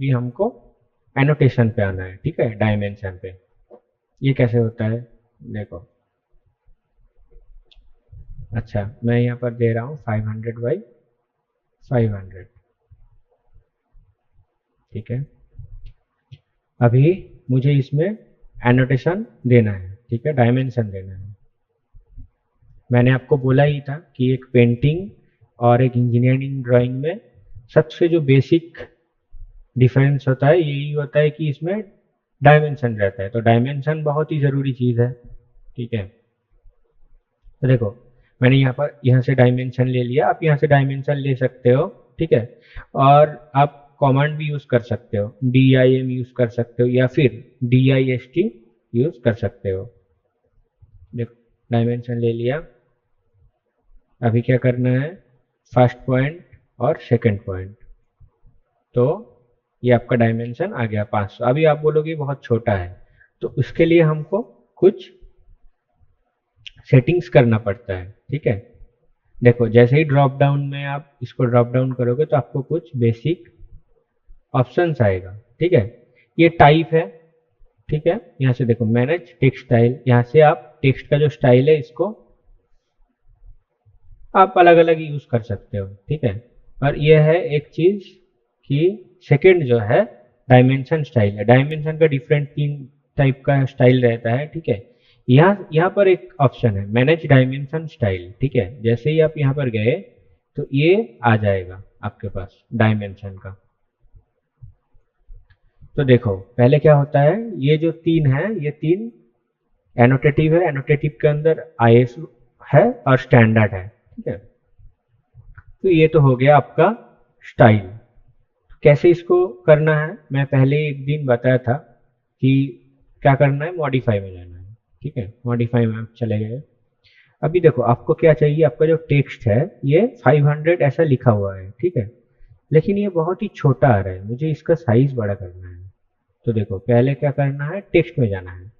भी हमको एनोटेशन पे आना है, ठीक है, डायमेंशन पे। ये कैसे होता है देखो। अच्छा, मैं यहाँ पर दे रहा हूँ 500 बाई 500, ठीक है। अभी मुझे इसमें एनोटेशन देना है, ठीक है, डायमेंशन देना है। मैंने आपको बोला ही था कि एक पेंटिंग और एक इंजीनियरिंग ड्राइंग में सबसे जो बेसिक डिफरेंस होता है यही होता है कि इसमें डायमेंशन रहता है। तो डायमेंशन बहुत ही ज़रूरी चीज़ है, ठीक है। तो देखो, मैंने यहाँ से डायमेंशन ले लिया, आप यहाँ से डायमेंशन ले सकते हो, ठीक है। और आप कमांड भी यूज़ कर सकते हो, DIM यूज़ कर सकते हो या फिर DIST यूज़ कर सकते हो। देखो, डायमेंशन ले लिया। अभी क्या करना है, फर्स्ट पॉइंट और सेकंड पॉइंट। तो ये आपका डायमेंशन आ गया 500। अभी आप बोलोगे बहुत छोटा है, तो उसके लिए हमको कुछ सेटिंग्स करना पड़ता है, ठीक है। देखो, जैसे ही ड्रॉप डाउन में आप इसको ड्रॉप डाउन करोगे तो आपको कुछ बेसिक ऑप्शंस आएगा, ठीक है। ये टाइप है, ठीक है। यहाँ से देखो मैनेज टेक्स्ट स्टाइल, यहाँ से आप टेक्स्ट का जो स्टाइल है इसको आप अलग अलग यूज कर सकते हो, ठीक है। और ये है एक चीज कि सेकंड जो है डायमेंशन स्टाइल है। डायमेंशन का डिफरेंट 3 टाइप का स्टाइल रहता है, ठीक है। यहाँ पर एक ऑप्शन है मैनेज डायमेंशन स्टाइल, ठीक है। जैसे ही आप यहाँ पर गए तो ये आ जाएगा आपके पास डायमेंशन का। तो देखो पहले क्या होता है, ये जो 3 है ये 3 एनोटेटिव है। एनोटेटिव के अंदर ISO है और स्टैंडर्ड है, ठीक है। तो ये तो हो गया आपका स्टाइल। कैसे इसको करना है मैं पहले एक दिन बताया था कि क्या करना है, मॉडिफाई में जाना है, ठीक है। मॉडिफाई में आप चले गए। अभी देखो आपको क्या चाहिए, आपका जो टेक्स्ट है ये 500 ऐसा लिखा हुआ है, ठीक है। लेकिन ये बहुत ही छोटा आ रहा है, मुझे इसका साइज बड़ा करना है। तो देखो पहले क्या करना है, टेक्स्ट में जाना है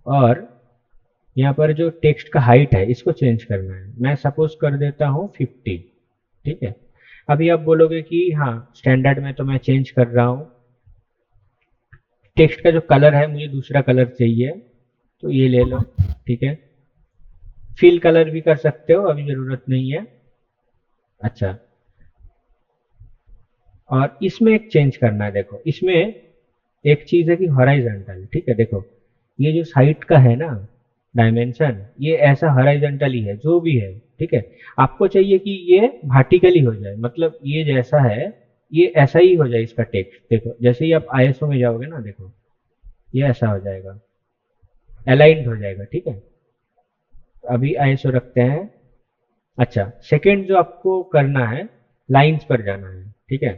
और यहाँ पर जो टेक्स्ट का हाइट है इसको चेंज करना है। मैं सपोज कर देता हूँ 50, ठीक है। अभी आप बोलोगे कि हाँ स्टैंडर्ड में तो मैं चेंज कर रहा हूँ, टेक्स्ट का जो कलर है मुझे दूसरा कलर चाहिए, तो ये ले लो, ठीक है। फिल कलर भी कर सकते हो, अभी जरूरत नहीं है। अच्छा, और इसमें एक चेंज करना है। देखो इसमें एक चीज है कि हॉराइजॉन्टल, ठीक है। देखो ये जो साइड का है ना डायमेंशन, ये ऐसा हॉराइजॉन्टल ही है जो भी है, ठीक है। आपको चाहिए कि ये वर्टिकली हो जाए, मतलब ये जैसा है ये ऐसा ही हो जाए इसका टेक्स्ट। देखो जैसे ही आप ISO में जाओगे ना, देखो ये ऐसा हो जाएगा, अलाइंड हो जाएगा, ठीक है। अभी ISO रखते हैं। अच्छा, सेकंड जो आपको करना है, लाइंस पर जाना है, ठीक है।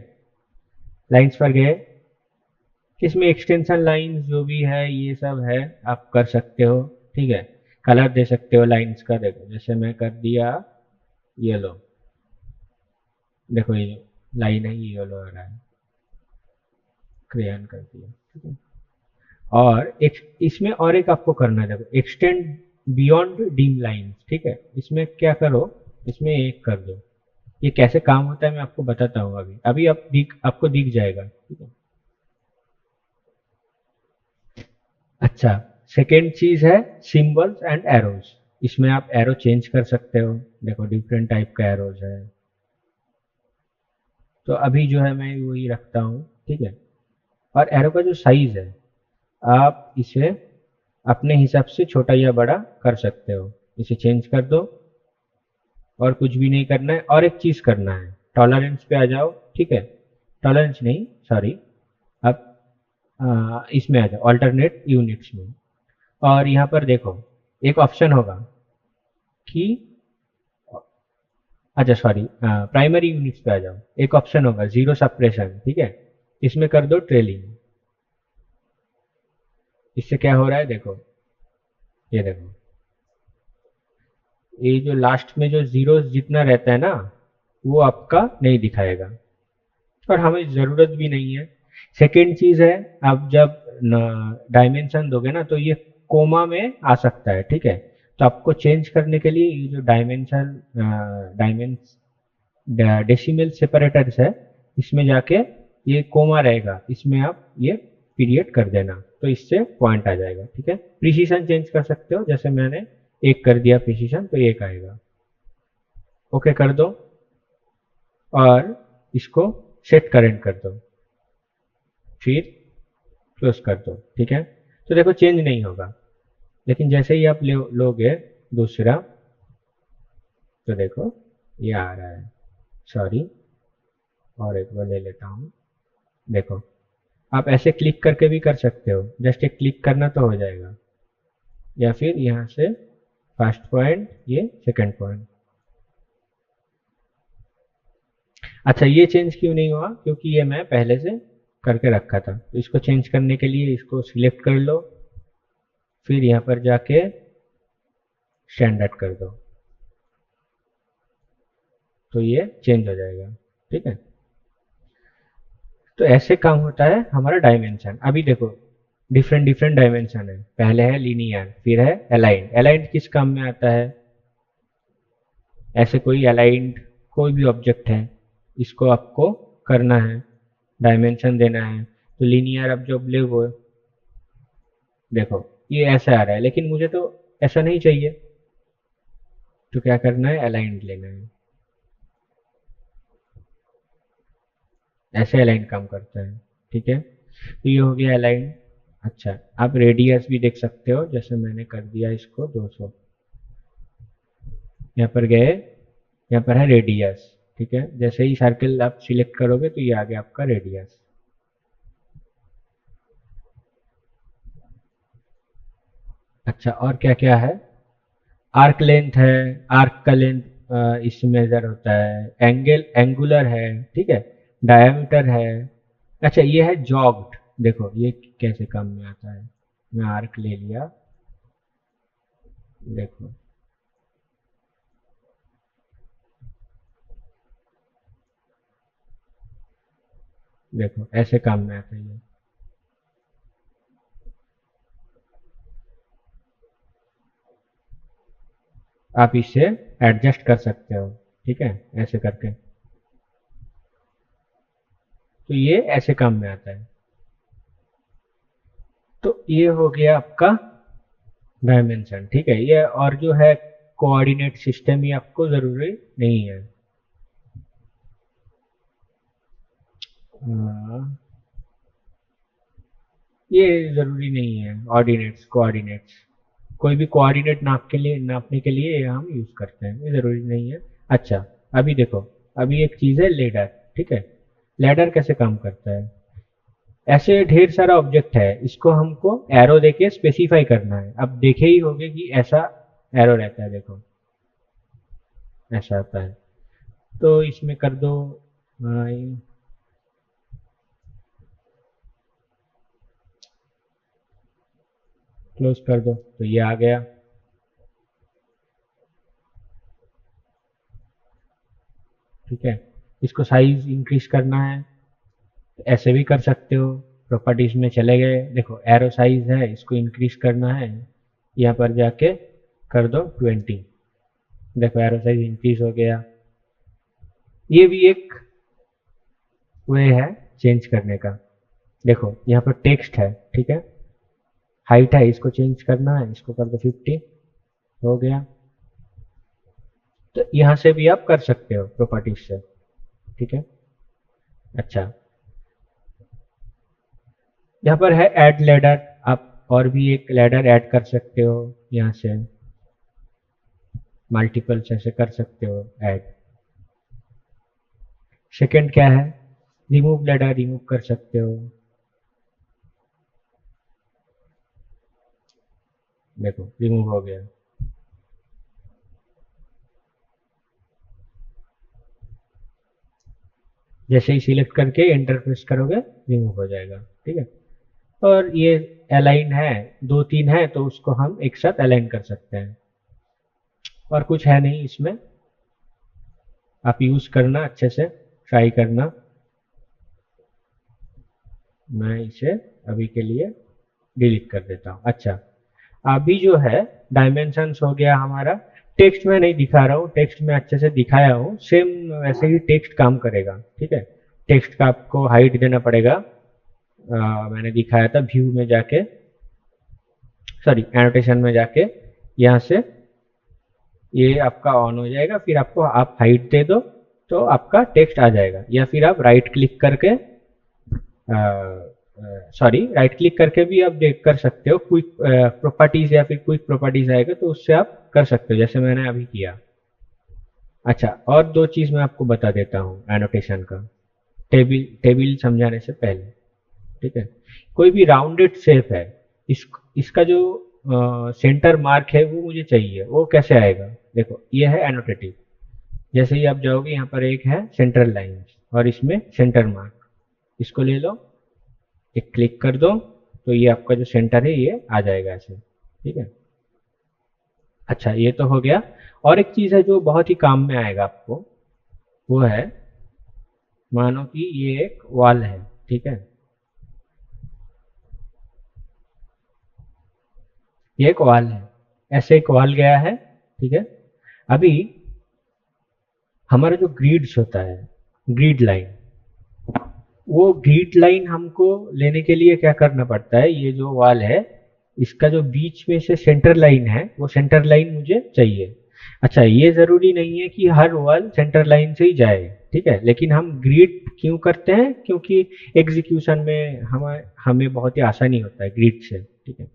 लाइंस पर गए, इसमें एक्सटेंशन लाइंस जो भी है ये सब है, आप कर सकते हो, ठीक है। कलर दे सकते हो लाइंस का। देखो जैसे मैं कर दिया येलो, देखो ये जो लाइन है ये येलो आ रहा है, क्रेयन कर दिया, ठीक है। और एक इसमें और एक आपको करना है, देखो एक्सटेंड बियॉन्ड डीम लाइंस, ठीक है। इसमें क्या करो, इसमें एक कर दो। ये कैसे काम होता है मैं आपको बताता हूँ अभी। अभी आपको दिख जाएगा, ठीक है। अच्छा, सेकेंड चीज है सिंबल्स एंड एरोज। इसमें आप एरो चेंज कर सकते हो, देखो डिफरेंट टाइप का एरोज है। तो अभी जो है मैं वही रखता हूँ, ठीक है। और एरो का जो साइज है आप इसे अपने हिसाब से छोटा या बड़ा कर सकते हो। इसे चेंज कर दो और कुछ भी नहीं करना है। और एक चीज करना है, टॉलरेंस पे आ जाओ, ठीक है। टॉलरेंस नहीं, सॉरी, आप इसमें आ जाओ अल्टरनेट यूनिट्स में। और यहाँ पर देखो एक ऑप्शन होगा कि, अच्छा सॉरी, प्राइमरी यूनिट्स पे आ जाओ। एक ऑप्शन होगा जीरो सप्रेशन, ठीक है। इसमें कर दो ट्रेलिंग। इससे क्या हो रहा है देखो, ये देखो ये जो लास्ट में जो जीरो जितना रहता है ना वो आपका नहीं दिखाएगा, और हमें ज़रूरत भी नहीं है। सेकेंड चीज़ है, आप जब डायमेंशन दोगे ना तो ये कोमा में आ सकता है, ठीक है। तो आपको चेंज करने के लिए ये जो डायमेंशन डेसिमल सेपरेटर्स है इसमें जाके ये कोमा रहेगा, इसमें आप ये पीरियड कर देना, तो इससे पॉइंट आ जाएगा। ठीक है, प्रिसीजन चेंज कर सकते हो, जैसे मैंने एक कर दिया प्रिसीजन तो एक आएगा। ओके कर दो और इसको सेट करेंट कर दो, फिर क्लोज कर दो। ठीक है, तो देखो चेंज नहीं होगा, लेकिन जैसे ही आप लोगे दूसरा, तो देखो ये आ रहा है। सॉरी, और एक बार ले लेता हूँ। देखो, आप ऐसे क्लिक करके भी कर सकते हो, जस्ट एक क्लिक करना तो हो जाएगा, या फिर यहाँ से फर्स्ट पॉइंट, ये सेकंड पॉइंट। अच्छा, ये चेंज क्यों नहीं हुआ, क्योंकि ये मैं पहले से करके रखा था। तो इसको चेंज करने के लिए इसको सिलेक्ट कर लो, फिर यहाँ पर जाके स्टैंडर्ड कर दो, तो ये चेंज हो जाएगा। ठीक है, तो ऐसे काम होता है हमारा डायमेंशन। अभी देखो, डिफरेंट डिफरेंट डायमेंशन है। पहले है लीनियर, फिर है अलाइंड। अलाइंड किस काम में आता है, ऐसे कोई अलाइंड कोई भी ऑब्जेक्ट है, इसको आपको करना है, डायमेंशन देना है। तो लीनियर अब जो ले वो, देखो ये ऐसा आ रहा है, लेकिन मुझे तो ऐसा नहीं चाहिए, तो क्या करना है, अलाइंड लेना है। ऐसे अलाइन काम करता है। ठीक है, तो ये हो गया अलाइन। अच्छा, आप रेडियस भी देख सकते हो, जैसे मैंने कर दिया इसको 200। यहाँ पर गए, यहाँ पर है रेडियस। ठीक है, जैसे ही सर्कल आप सिलेक्ट करोगे तो ये आ गया आपका रेडियस। अच्छा, और क्या क्या है, आर्क लेंथ है, आर्क का लेंथ इसमें मेजर होता है, एंगुलर है। ठीक है, डायमीटर है। अच्छा, ये है जॉग्ड, देखो ये कैसे काम में आता है। मैं आर्क ले लिया, देखो देखो ऐसे काम में आता है ये। आप इसे एडजस्ट कर सकते हो। ठीक है, ऐसे करके, तो ये ऐसे काम में आता है। तो ये हो गया आपका डायमेंशन। ठीक है, ये और जो है कोऑर्डिनेट सिस्टम, ये आपको जरूरी नहीं है। हाँ, ये जरूरी नहीं है, ऑर्डिनेट्स कोऑर्डिनेट्स, कोई भी कोऑर्डिनेट नापने के लिए ये हम यूज करते हैं, ये जरूरी नहीं है। अच्छा, अभी देखो, अभी एक चीज है लेडर। ठीक है, लेडर कैसे काम करता है, ऐसे ढेर सारा ऑब्जेक्ट है, इसको हमको एरो देके स्पेसिफाई करना है। अब देखे ही होंगे कि ऐसा एरो रहता है, देखो ऐसा आता है। तो इसमें कर दो, क्लोज कर दो, तो ये आ गया। ठीक है, इसको साइज इंक्रीज करना है, तो ऐसे भी कर सकते हो। प्रॉपर्टीज में चले गए, देखो एरो साइज है, इसको इंक्रीज करना है, यहाँ पर जाके कर दो 20। देखो एरो साइज इंक्रीज हो गया। ये भी एक वे है चेंज करने का। देखो यहाँ पर टेक्स्ट है, ठीक है, हाइट है, इसको चेंज करना है, इसको कर दो 50, हो गया। तो यहाँ से भी आप कर सकते हो प्रॉपर्टीज से। ठीक है, अच्छा, यहाँ पर है ऐड लेडर, आप और भी एक लेडर ऐड कर सकते हो यहाँ से, मल्टीपल्स ऐसे कर सकते हो ऐड। सेकंड क्या है, रिमूव लेडर, रिमूव कर सकते हो। देखो रिमूव हो गया। जैसे ही सिलेक्ट करके एंटर प्रेस करोगे, रिमूव हो जाएगा। ठीक है, और ये अलाइन है, दो तीन है, तो उसको हम एक साथ अलाइन कर सकते हैं। और कुछ है नहीं इसमें, आप यूज करना अच्छे से, ट्राई करना। मैं इसे अभी के लिए डिलीट कर देता हूँ। अच्छा, अभी जो है डायमेंशंस हो गया हमारा। टेक्स्ट में नहीं दिखा रहा हूँ, टेक्स्ट में अच्छे से दिखाया हूँ, सेम वैसे ही टेक्स्ट काम करेगा। ठीक है, टेक्स्ट का आपको हाइट देना पड़ेगा। मैंने दिखाया था व्यू में जाके, सॉरी एनोटेशन में जाके, यहाँ से ये आपका ऑन हो जाएगा, फिर आपको आप हाइट दे दो तो आपका टेक्स्ट आ जाएगा। या फिर आप राइट क्लिक करके, सॉरी राइट क्लिक करके भी आप देख कर सकते हो, क्विक प्रॉपर्टीज या फिर क्विक प्रॉपर्टीज आएगा तो उससे आप कर सकते हो, जैसे मैंने अभी किया। अच्छा, और दो चीज मैं आपको बता देता हूँ एनोटेशन का, टेबल टेबल समझाने से पहले, ठीक है। कोई भी राउंडेड शेप है, इसका जो सेंटर मार्क है वो मुझे चाहिए, वो कैसे आएगा? देखो ये है एनोटेटिव। जैसे ही आप जाओगे यहाँ पर एक है सेंट्रल लाइन और इसमें सेंटर मार्क, इसको ले लो, एक क्लिक कर दो तो ये आपका जो सेंटर है ये आ जाएगा ऐसे, ठीक है। अच्छा, ये तो हो गया। और एक चीज है जो बहुत ही काम में आएगा आपको, वो है, मानो कि ये एक वॉल है, ठीक है, ये एक वॉल है, ऐसे एक वॉल गया है, ठीक है। अभी हमारा जो ग्रिड्स होता है, ग्रिड लाइन, वो ग्रिड लाइन हमको लेने के लिए क्या करना पड़ता है, ये जो वॉल है इसका जो बीच में से सेंटर लाइन है वो सेंटर लाइन मुझे चाहिए। अच्छा, ये जरूरी नहीं है कि हर वॉल सेंटर लाइन से ही जाए, ठीक है, लेकिन हम ग्रिड क्यों करते हैं, क्योंकि एग्जीक्यूशन में हमें हमें बहुत ही आसानी होता है ग्रिड से, ठीक है,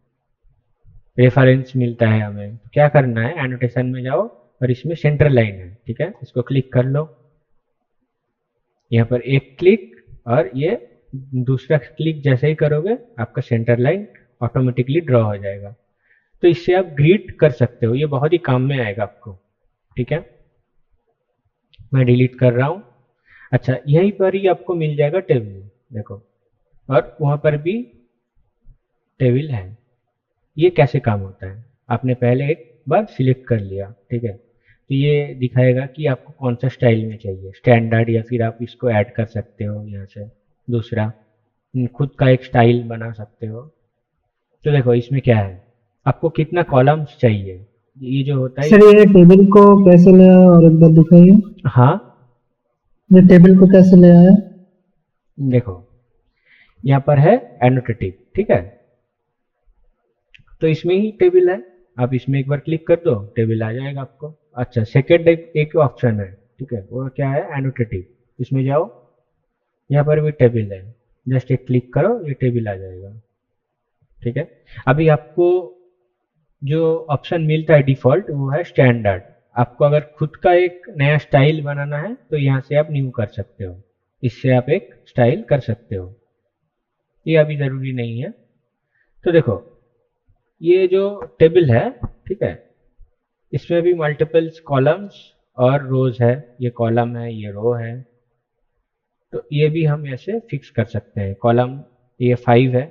रेफरेंस मिलता है हमें। तो क्या करना है, एनोटेशन में जाओ और इसमें सेंटर लाइन है, ठीक है, इसको क्लिक कर लो, यहाँ पर एक क्लिक, और ये दूसरा क्लिक जैसे ही करोगे आपका सेंटर लाइन ऑटोमेटिकली ड्रॉ हो जाएगा। तो इससे आप ग्रिड कर सकते हो, ये बहुत ही काम में आएगा आपको, ठीक है। मैं डिलीट कर रहा हूँ। अच्छा, यहीं पर ही आपको मिल जाएगा टेबल, देखो, और वहां पर भी टेबल है। ये कैसे काम होता है, आपने पहले एक बार सिलेक्ट कर लिया, ठीक है, तो ये दिखाएगा कि आपको कौन सा स्टाइल में चाहिए, स्टैंडर्ड, या फिर आप इसको ऐड कर सकते हो यहाँ से दूसरा, खुद का एक स्टाइल बना सकते हो। तो देखो इसमें क्या है, आपको कितना कॉलम्स चाहिए, ये जो होता है। सर ये टेबल को कैसे ले आया और एक बार दिखाइए। हाँ, ये टेबल को कैसे ले आया? देखो यहाँ पर है एनोटेटिव, ठीक है, तो इसमें ही टेबल है, आप इसमें एक बार क्लिक कर दो टेबल आ जाएगा आपको। अच्छा, सेकेंड एक ऑप्शन है, ठीक है, वो क्या है, एनोटेटिव, इसमें जाओ, यहाँ पर भी टेबल है, जस्ट एक क्लिक करो ये टेबल आ जाएगा, ठीक है। अभी आपको जो ऑप्शन मिलता है डिफॉल्ट वो है स्टैंडर्ड। आपको अगर खुद का एक नया स्टाइल बनाना है तो यहाँ से आप न्यू कर सकते हो, इससे आप एक स्टाइल कर सकते हो, ये अभी ज़रूरी नहीं है। तो देखो ये जो टेबल है, ठीक है, इसमें भी मल्टीपल्स कॉलम्स और रोज है, ये कॉलम है ये रो है, तो ये भी हम ऐसे फिक्स कर सकते हैं। कॉलम ये 5 है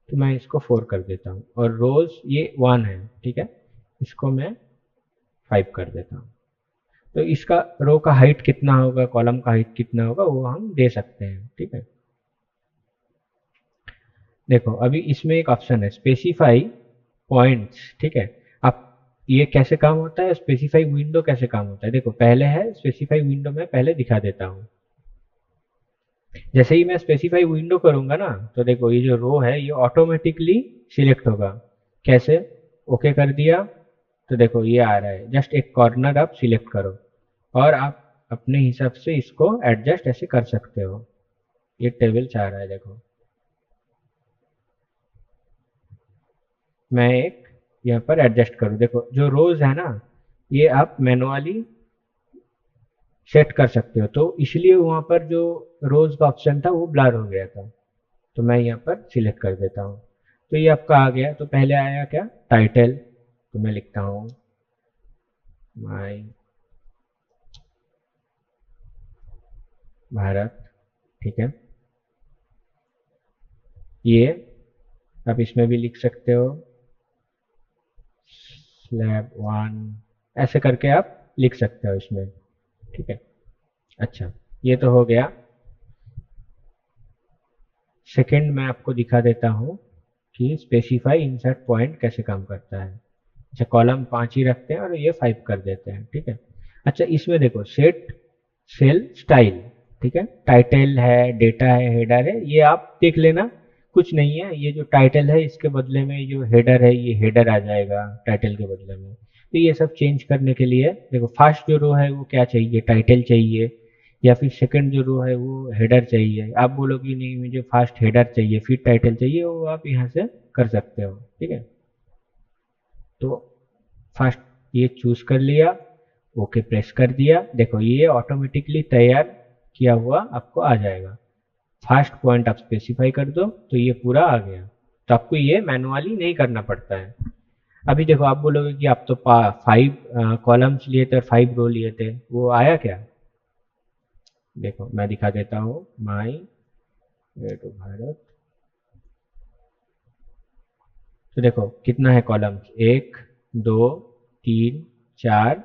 तो मैं इसको 4 कर देता हूँ, और रोज ये 1 है, ठीक है, इसको मैं 5 कर देता हूँ। तो इसका रो का हाइट कितना होगा, कॉलम का हाइट कितना होगा, वो हम दे सकते हैं, ठीक है। देखो अभी इसमें एक ऑप्शन है स्पेसिफाई पॉइंट्स, ठीक है। आप, ये कैसे काम होता है, स्पेसिफाई विंडो कैसे काम होता है, देखो पहले है स्पेसिफाई विंडो, में पहले दिखा देता हूँ। जैसे ही मैं स्पेसिफाई विंडो करूंगा ना, तो देखो ये जो रो है ये ऑटोमेटिकली सिलेक्ट होगा। कैसे, ओके कर दिया तो देखो ये आ रहा है, जस्ट एक कॉर्नर आप सिलेक्ट करो और आप अपने हिसाब से इसको एडजस्ट ऐसे कर सकते हो। ये टेबल चाह रहा है, देखो मैं एक यहाँ पर एडजस्ट करूँ, देखो जो रोज है ना ये आप मैनुअली सेट कर सकते हो, तो इसलिए वहाँ पर जो रोज का ऑप्शन था वो ब्लर हो गया था, तो मैं यहाँ पर सिलेक्ट कर देता हूँ, तो ये आपका आ गया। तो पहले आया क्या, टाइटल, तो मैं लिखता हूँ माई भारत, ठीक है, ये आप इसमें भी लिख सकते हो स्लैब 1, ऐसे करके आप लिख सकते हो इसमें, ठीक है। अच्छा, ये तो हो गया। सेकंड मैं आपको दिखा देता हूँ कि स्पेसिफाई इंसर्ट पॉइंट कैसे काम करता है। अच्छा, कॉलम 5 ही रखते हैं और ये 5 कर देते हैं, ठीक है। अच्छा, इसमें देखो सेट सेल स्टाइल, ठीक है, टाइटल है, डेटा है, हेडर है, ये आप देख लेना, कुछ नहीं है। ये जो टाइटल है इसके बदले में जो हेडर है ये हेडर आ जाएगा टाइटल के बदले में। तो ये सब चेंज करने के लिए देखो, फर्स्ट जो रो है वो क्या चाहिए, टाइटल चाहिए, या फिर सेकंड जो रो है वो हेडर चाहिए। आप बोलोगे नहीं मुझे फर्स्ट हेडर चाहिए फिर टाइटल चाहिए, वो आप यहाँ से कर सकते हो, ठीक है। तो फर्स्ट ये चूज कर लिया, ओके प्रेस कर दिया, देखो ये ऑटोमेटिकली तैयार किया हुआ आपको आ जाएगा। फर्स्ट पॉइंट आप स्पेसिफाई कर दो तो ये पूरा आ गया। तो आपको ये मैनुअली नहीं करना पड़ता है। अभी देखो आप बोलोगे कि आप तो 5 कॉलम्स लिए थे और 5 रो लिए थे, वो आया क्या? देखो मैं दिखा देता हूँ, माई वे टू भारत। तो देखो कितना है कॉलम्स, 1 2 3 4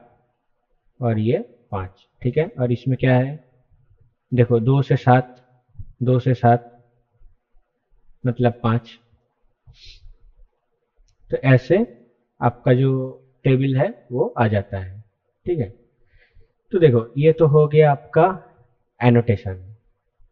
और ये 5, ठीक है। और इसमें क्या है, देखो 2 से 7, 2 से 7 मतलब 5। तो ऐसे आपका जो टेबल है वो आ जाता है, ठीक है। तो देखो ये तो हो गया आपका एनोटेशन।